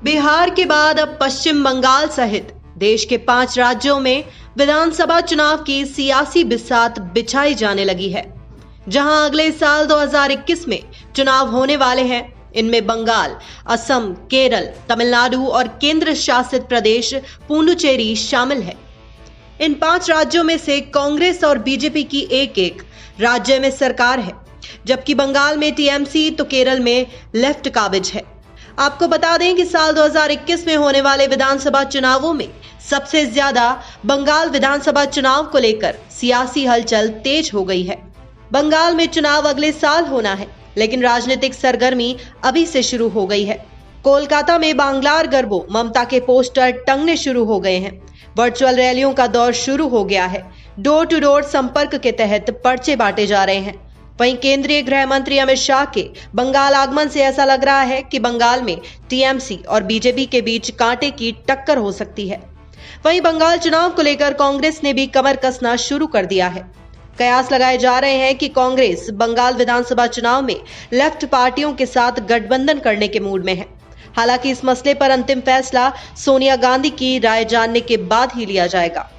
बिहार के बाद अब पश्चिम बंगाल सहित देश के 5 राज्यों में विधानसभा चुनाव की सियासी बिसात बिछाई जाने लगी है। जहां अगले साल 2021 में चुनाव होने वाले हैं, इनमें बंगाल, असम, केरल, तमिलनाडु और केंद्र शासित प्रदेश पुडुचेरी शामिल है। इन 5 राज्यों में से कांग्रेस और बीजेपी की एक राज्य में सरकार है, जबकि बंगाल में टीएमसी तो केरल में लेफ्ट काबिज है। आपको बता दें कि साल 2021 में होने वाले विधानसभा चुनावों में सबसे ज्यादा बंगाल विधानसभा चुनाव को लेकर सियासी हलचल तेज हो गई है। बंगाल में चुनाव अगले साल होना है, लेकिन राजनीतिक सरगर्मी अभी से शुरू हो गई है। कोलकाता में बांग्लार गर्बो ममता के पोस्टर टंगने शुरू हो गए हैं। वर्चुअल रैलियों का दौर शुरू हो गया है। डोर टू डोर संपर्क के तहत पर्चे बांटे जा रहे हैं। वहीं केंद्रीय गृह मंत्री अमित शाह के बंगाल आगमन से ऐसा लग रहा है कि बंगाल में टीएमसी और बीजेपी के बीच कांटे की टक्कर हो सकती है। वहीं बंगाल चुनाव को लेकर कांग्रेस ने भी कमर कसना शुरू कर दिया है। कयास लगाए जा रहे हैं कि कांग्रेस बंगाल विधानसभा चुनाव में लेफ्ट पार्टियों के साथ गठबंधन करने के मूड में है। हालांकि इस मसले पर अंतिम फैसला सोनिया गांधी की राय जानने के बाद ही लिया जाएगा।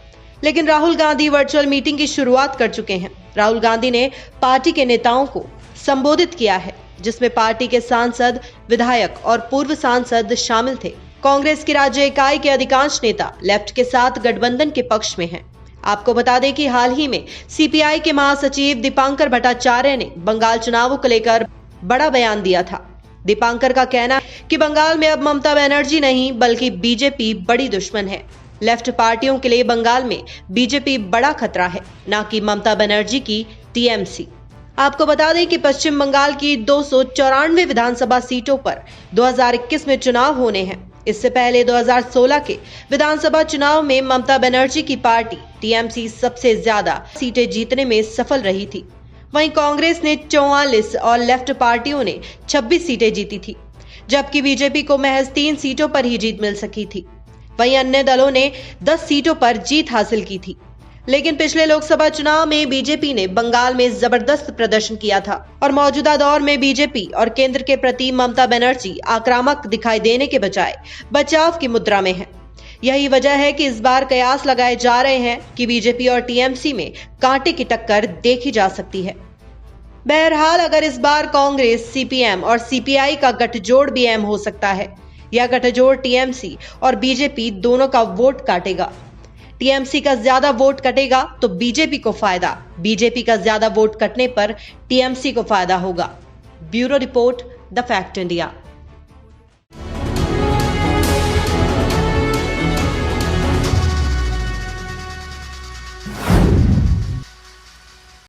लेकिन राहुल गांधी वर्चुअल मीटिंग की शुरुआत कर चुके हैं। राहुल गांधी ने पार्टी के नेताओं को संबोधित किया है, जिसमें पार्टी के सांसद, विधायक और पूर्व सांसद शामिल थे। कांग्रेस की राज्य इकाई के अधिकांश नेता लेफ्ट के साथ गठबंधन के पक्ष में हैं। आपको बता दें कि हाल ही में सीपीआई के महासचिव दीपांकर भट्टाचार्य ने बंगाल चुनावों को लेकर बड़ा बयान दिया था। दीपांकर का कहना है कि बंगाल में अब ममता बनर्जी नहीं बल्कि बीजेपी बड़ी दुश्मन है। लेफ्ट पार्टियों के लिए बंगाल में बीजेपी बड़ा खतरा है, न कि ममता बनर्जी की टीएमसी। आपको बता दें कि पश्चिम बंगाल की 294 विधानसभा सीटों पर 2021 में चुनाव होने हैं। इससे पहले 2016 के विधानसभा चुनाव में ममता बनर्जी की पार्टी टीएमसी सबसे ज्यादा सीटें जीतने में सफल रही थी। वहीं कांग्रेस ने 44 और लेफ्ट पार्टियों ने 26 सीटें जीती थी, जबकि बीजेपी को महज 3 सीटों पर ही जीत मिल सकी थी। वहीं अन्य दलों ने 10 सीटों पर जीत हासिल की थी। लेकिन पिछले लोकसभा चुनाव में बीजेपी ने बंगाल में जबरदस्त प्रदर्शन किया था और मौजूदा दौर में बीजेपी और केंद्र के प्रति ममता बनर्जी आक्रामक दिखाई देने के बजाय बचाव की मुद्रा में है। यही वजह है कि इस बार कयास लगाए जा रहे हैं कि बीजेपी और टीएमसी में कांटे की टक्कर देखी जा सकती है। बहरहाल अगर इस बार कांग्रेस, सीपीएम और सीपीआई का गठजोड़ भी अहम हो सकता है। यह गठजोड़ टीएमसी और बीजेपी दोनों का वोट काटेगा। टीएमसी का ज्यादा वोट कटेगा तो बीजेपी को फायदा, बीजेपी का ज्यादा वोट कटने पर टीएमसी को फायदा होगा। Bureau report, the fact India.